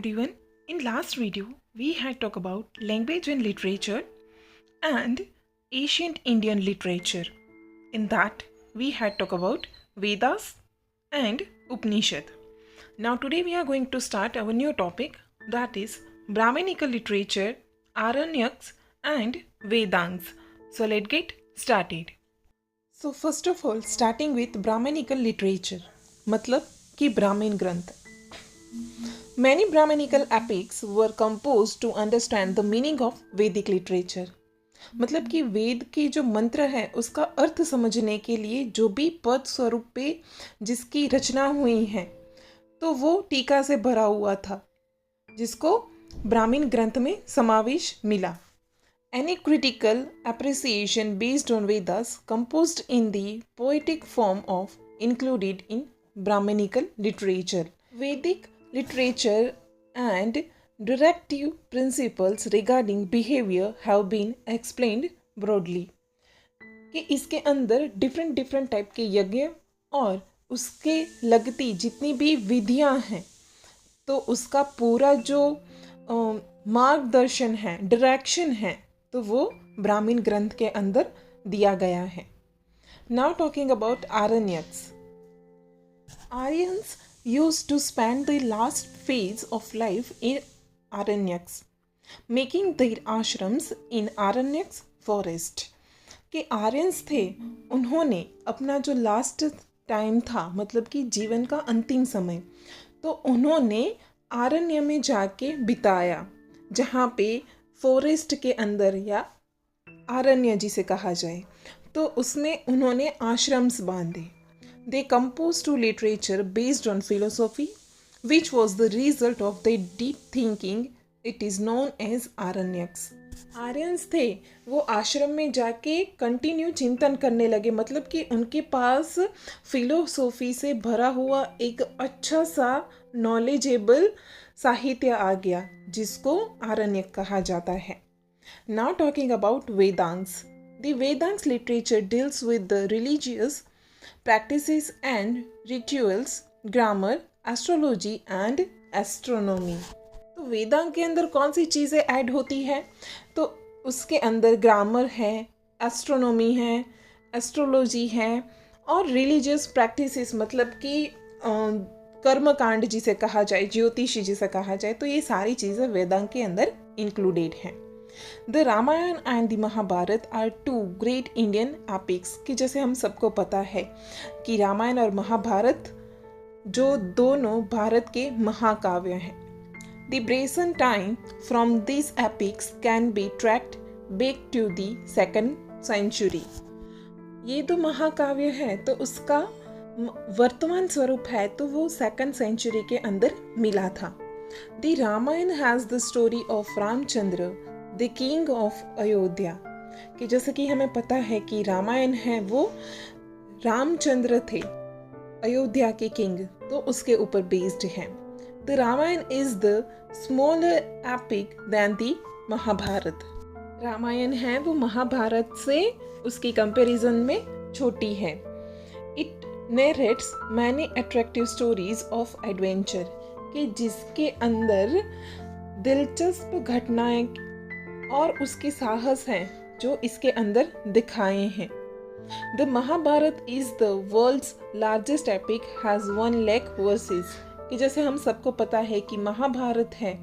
everyone. In last video, we had talked about language and literature and ancient Indian literature. In that, we had talked about Vedas and Upanishad. Now today we are going to start our new topic, that is Brahmanical literature, Aranyaks and Vedangs. So let's get started. So first of all, starting with Brahmanical literature, मतलब कि ब्राह्मण ग्रंथ. Many Brahmanical epics were composed to understand the meaning of Vedic literature. मतलब कि वेद के जो मंत्र है उसका अर्थ समझने के लिए जो भी पद स्वरूप पे जिसकी रचना हुई है तो वो टीका से भरा हुआ था जिसको ब्राह्मण ग्रंथ में समावेश मिला. Any critical appreciation based on Vedas composed in the poetic form of included in Brahmanical literature. Vedic literature and directive principles regarding behavior have been explained broadly. कि इसके अंदर डिफरेंट टाइप के यज्ञ और उसके लगती जितनी भी विधियां हैं तो उसका पूरा जो मार्गदर्शन है, डायरेक्शन है, तो वो ब्राह्मण ग्रंथ के अंदर दिया गया है. Now talking about Aranyakas. Aryans used to spend the last phase of life in Aranyaks, making their ashrams in Aranyaks forest. के आर्यंस थे, उन्होंने अपना जो लास्ट टाइम था मतलब कि जीवन का अंतिम समय तो उन्होंने आरण्य में जाके बिताया जहाँ पे फॉरेस्ट के अंदर या आरण्य जिसे कहा जाए तो उसमें उन्होंने आश्रम्स बांधे. They composed to literature based on philosophy, which was the result of their deep thinking. It is known as Aranyaks. Aryans थे, वो आश्रम में जाके कंटिन्यू चिंतन करने लगे मतलब कि उनके पास फिलोसॉफी से भरा हुआ एक अच्छा सा नॉलेजेबल साहित्य आ गया जिसको आरण्यक कहा जाता है. Now talking about Vedangs. The Vedangs literature deals with the religious practices and rituals, grammar, astrology and astronomy. तो वेदांग के अंदर कौन सी चीज़ें ऐड होती है तो उसके अंदर ग्रामर है, एस्ट्रोनॉमी है, एस्ट्रोलॉजी है और रिलीजियस प्रैक्टिसेस मतलब कि कर्मकांड जिसे कहा जाए, ज्योतिषी जिसे कहा जाए, तो ये सारी चीज़ें वेदांग के अंदर इंक्लूडेड हैं. The Ramayana and the Mahabharata are two great Indian epics कि जैसे हम सबको पता है कि रामायण और महाभारत जो दोनों भारत के महाकाव्य हैं. द ब्रेसन time from this epics can be tracked back to the 2nd century. ये तो महाकाव्य है तो उसका वर्तमान स्वरूप है तो वो 2nd सेंचुरी के अंदर मिला था. The Ramayana has the story of Ramchandra the king of Ayodhya कि जैसे कि हमें पता है कि रामायण है वो रामचंद्र थे अयोध्या के किंग तो उसके ऊपर बेस्ड है. The Ramayana is the smaller epic than the Mahabharata. Ramayana है वो महाभारत से उसकी कंपैरिजन में छोटी है. It narrates many attractive stories of adventure कि जिसके अंदर दिलचस्प घटनाएं और उसके साहस हैं जो इसके अंदर दिखाए हैं. The Mahabharata is the world's largest epic has 1 lakh verses कि जैसे हम सबको पता है कि महाभारत है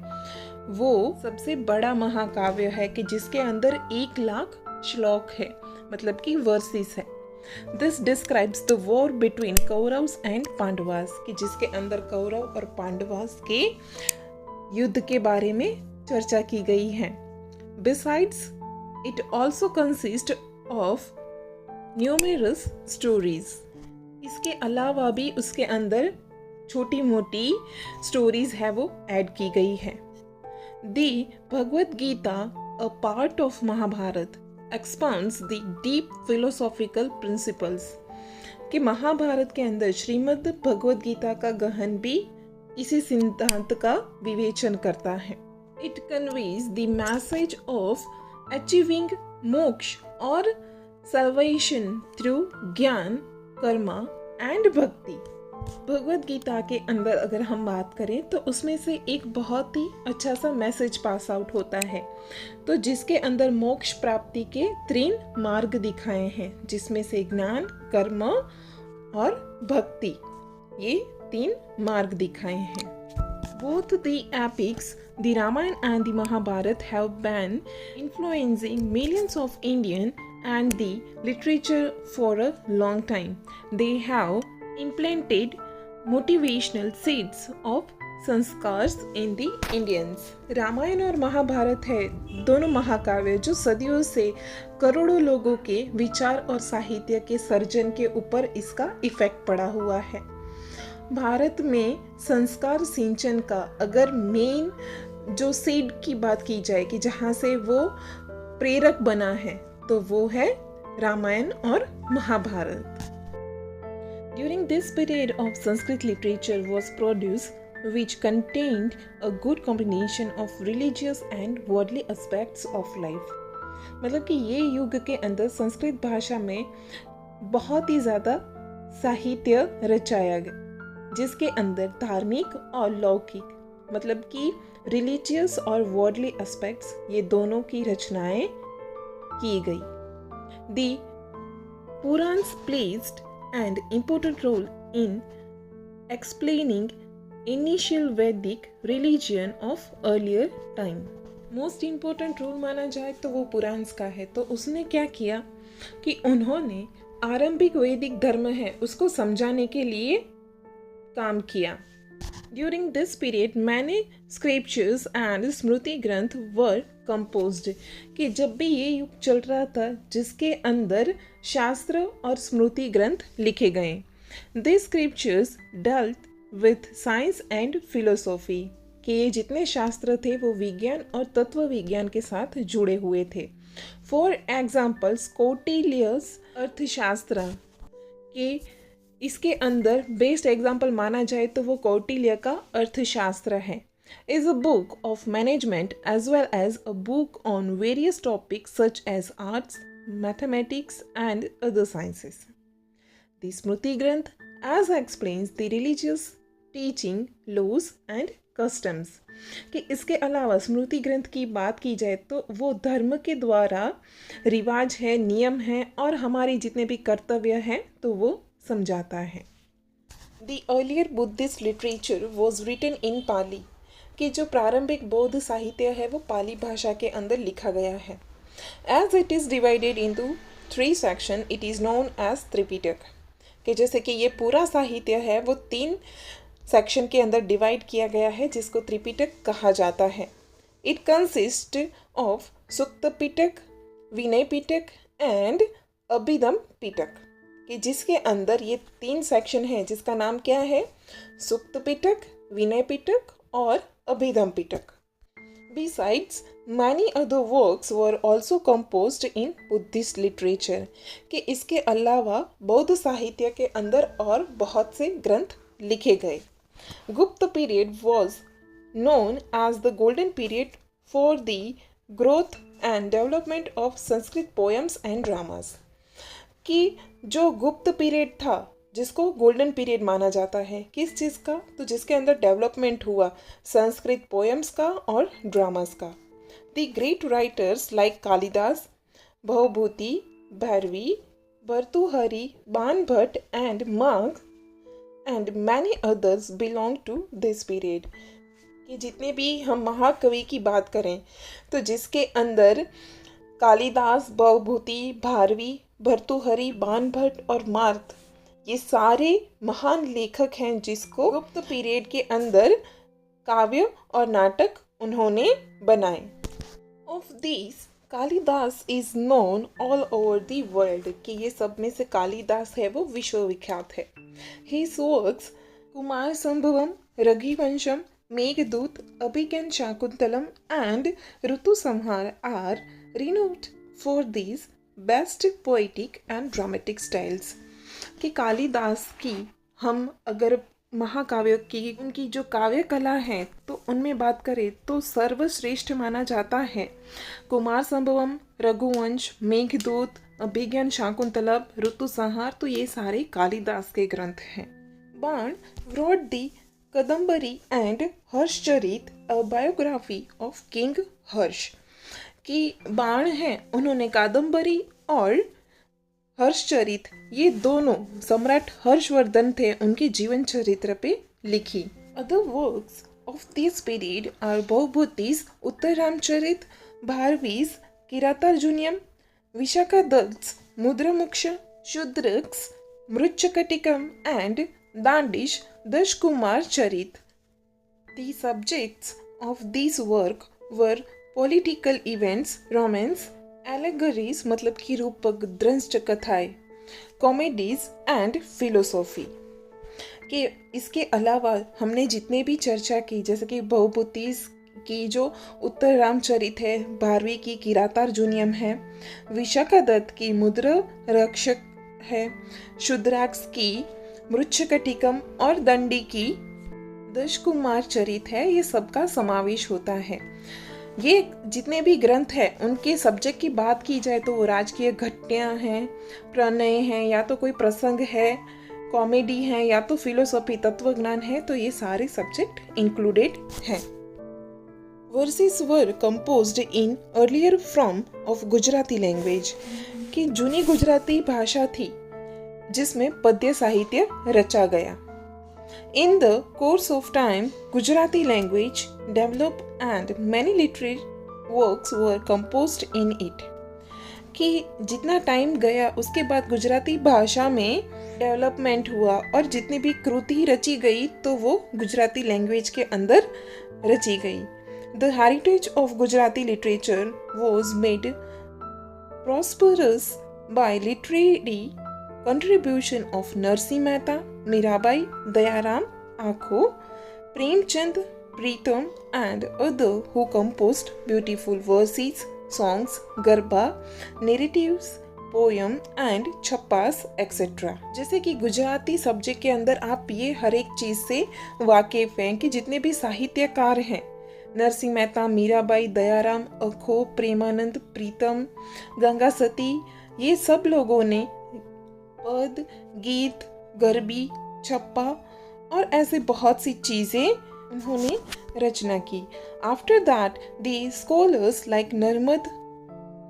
वो सबसे बड़ा महाकाव्य है कि जिसके अंदर 1 लाख श्लोक है मतलब कि वर्सेस है. This describes the war between Kauravas and Pandavas कि जिसके अंदर कौरव और पांडवास के युद्ध के बारे में चर्चा की गई है. Besides, it also consists of numerous stories. इसके अलावा भी उसके अंदर छोटी मोटी स्टोरीज है वो ऐड की गई है. The Bhagavad Gita, a part of Mahabharata, expounds the deep philosophical principles. कि महाभारत के अंदर श्रीमद् भगवद गीता का गहन भी इसी सिद्धांत का विवेचन करता है. It conveys the message of achieving moksha or salvation through jnana, karma and bhakti. Bhagavad Gita के अंदर अगर हम बात करें तो उसमें से एक बहुत ही अच्छा सा मैसेज पास आउट होता है, तो जिसके अंदर मोक्ष प्राप्ति के 3 मार्ग दिखाए हैं, जिसमें से ज्ञान, कर्म और भक्ति, ये 3 मार्ग दिखाए हैं। Both the epics, the Ramayana and the Mahabharata, have been influencing millions of Indian and the literature for a long time. They have implanted motivational seeds of संस्कार्स इन दी इंडियंस। रामायण और महाभारत है दोनों महाकाव्य जो सदियों से करोड़ों लोगों के विचार और साहित्य के सर्जन के ऊपर इसका इफेक्ट पड़ा हुआ है। भारत में संस्कार सिंचन का अगर मेन जो सीड की बात की जाए कि जहाँ से वो प्रेरक बना है, तो वो है रामायण और Mahabharat. During this period of Sanskrit literature was produced which contained a good combination of religious and worldly aspects of life। मतलब कि ये युग के अंदर संस्कृत भाषा में बहुत ही ज़्यादा साहित्य रचाया गया, जिसके अंदर धार्मिक और लौकिक मतलब कि रिलीजियस और वर्ल्डली एस्पेक्ट्स ये दोनों की रचनाएं की गई। The Puranas placed an important role in explaining initial Vedic religion of earlier time. Most important role माना जाए तो वो पुराण्स का है। तो उसने क्या किया कि उन्होंने आरंभिक वैदिक धर्म है उसको समझाने के लिए काम किया। During this period many scriptures and smriti granth were composed, कि जब भी ये युग चल रहा था जिसके अंदर शास्त्र और स्मृति ग्रंथ लिखे गए। This scriptures dealt with science and philosophy, कि ये जितने शास्त्र थे वो विज्ञान और तत्व विज्ञान के साथ जुड़े हुए थे। फॉर एग्जाम्पल्स कौटिल्यस अर्थशास्त्र के इसके अंदर बेस्ट एग्जाम्पल माना जाए तो वो कौटिल्य का अर्थशास्त्र है। Is a book of management as well as a book on various topics such as arts, mathematics and other sciences. The smriti granth as explains the religious teaching, laws and customs, कि इसके अलावा स्मृति ग्रंथ की बात की जाए तो वो धर्म के द्वारा रिवाज है, नियम है और हमारी जितने भी कर्तव्य हैं तो वो समझाता है। The earlier Buddhist literature was written in Pali, कि जो प्रारंभिक बौद्ध साहित्य है वो पाली भाषा के अंदर लिखा गया है। As it is divided into 3 sections, it is known as Tripitaka, कि जैसे कि ये पूरा साहित्य है वो 3 सेक्शन के अंदर डिवाइड किया गया है जिसको त्रिपिटक कहा जाता है। It consist of Sutta Pitaka, Vinaya Pitaka and Abhidhamma Pitaka, कि जिसके अंदर ये 3 सेक्शन है जिसका नाम क्या है, सुक्त पिटक, विनय पिटक और अभिधम पिटक। Besides, many other works were also composed in Buddhist literature, कि इसके अलावा बौद्ध साहित्य के अंदर और बहुत से ग्रंथ लिखे गए। गुप्त period was known as the golden period for the growth and development of Sanskrit poems and dramas, कि जो गुप्त पीरियड था जिसको गोल्डन पीरियड माना जाता है, किस चीज़ का, तो जिसके अंदर डेवलपमेंट हुआ संस्कृत पोएम्स का और ड्रामास का। The great writers like Kalidasa, Bhavabhuti, Bhairavi, Bhartrihari, Banabhatta and Magha and many others belong to this period, कि जितने भी हम महाकवि की बात करें तो जिसके अंदर कालिदास, भवभूति, भारवी, भर्तृहरि, बाणभट्ट और मार्ग, ये सारे महान लेखक हैं जिसको गुप्त पीरियड के अंदर काव्य और नाटक उन्होंने बनाए। Of this Kalidas is known all over the world, कि ये सब में से कालिदास है वो विश्वविख्यात है। His works Kumarasambhavam, Raghuvamsham, Meghaduta, Abhijnana Shakuntalam and Ritusamhara are renowned for this best poetic and dramatic styles, कि कालिदास की हम अगर महाकाव्य की उनकी जो काव्य कला है तो उनमें बात करें तो सर्वश्रेष्ठ माना जाता है कुमार संभवम, रघुवंश, मेघदूत, अभिज्ञान शाकुंतलम, ऋतु संहार, तो ये सारे कालिदास के ग्रंथ हैं। Baan wrote the Kadambari and Harshcharit, a biography of King Harsh. कि बाण हैं उन्होंने कादम्बरी और हर्षचरित ये दोनों सम्राट हर्षवर्धन थे उनके जीवन चरित्र पे लिखी. Other works of this period are Bhavabhuti's Uttara Ramacharita, Bharavi's Kiratarjuniyam, Vishakhadatta's Mudrarakshasa, Shudraka's Mricchakatika and Dandin's Dashakumara Charita. The subjects of these work were political events, romance, allegories मतलब कि रूपक दृष्ट कथाएं, comedies and philosophy. कि इसके अलावा हमने जितने भी चर्चा की जैसे कि बहुभूतिस की जो उत्तर रामचरित है, भारवी की किरातार्जुनीयम है, विशाखादत्त की मुद्र रक्षक है, शूद्राक्ष की मृच्छकटिकम और दंडी की दशकुमार चरित है, ये सबका समावेश होता है. ये जितने भी ग्रंथ हैं उनके सब्जेक्ट की बात की जाए तो वो राजकीय घटनाएं हैं, प्रणय हैं, या तो कोई प्रसंग है, कॉमेडी है, या तो फिलोसॉफी तत्वज्ञान है, तो ये सारे सब्जेक्ट इंक्लूडेड हैं. Versus were composed in earlier form of Gujarati language. कि जूनी गुजराती भाषा थी जिसमें पद्य साहित्य रचा गया. In the course of time, Gujarati language developed and many literary works were composed in it. कि जितना टाइम गया उसके बाद गुजराती भाषा में डेवलपमेंट हुआ और जितनी भी कृति रची गई तो वो गुजराती लैंग्वेज के अंदर रची गई. The heritage of Gujarati literature was made prosperous by literary contribution of Narsi Mehta, Mirabai, Dayaram, Akho, Premchand, Pritam and others who composed beautiful verses, songs, garba, narratives, poem and छप्पास etc. जैसे कि Gujarati subject के अंदर आप ये हर एक चीज़ से वाकिफ हैं कि जितने भी साहित्यकार हैं, नरसिंह मेहता, मीराबाई, दयाराम, अखो, प्रेमानंद, प्रीतम, गंगा सती, ये सब लोगों ने पद, गीत, गरबी, छप्पा और ऐसे बहुत सी चीज़ें उन्होंने रचना की. After that the scholars like Narmad,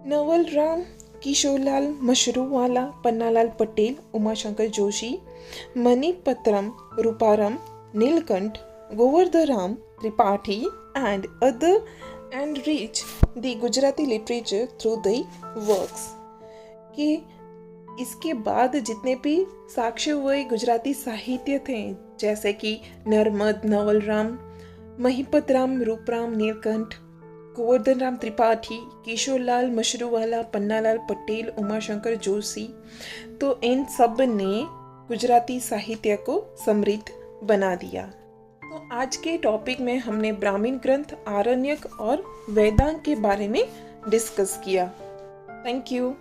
Naval Ram, Kishorlal Mashruwala, Pannalal Patel, Umashankar Joshi, Manipatram, Ruparam, Nilkanth, Govardhanram Tripathi and other enrich the Gujarati literature through the works. कि इसके बाद जितने भी साक्ष्य हुए गुजराती साहित्य थे जैसे कि नर्मद, नवल राम, महिपत राम, रूपराम, नीलकंठ, गोवर्धन राम त्रिपाठी, किशोरलाल मशरूवाला, पन्नालाल पटेल, उमाशंकर जोशी, तो इन सब ने गुजराती साहित्य को समृद्ध बना दिया. तो आज के टॉपिक में हमने ब्राह्मण ग्रंथ, आरण्यक और वेदांग के बारे में डिस्कस किया. Thank you.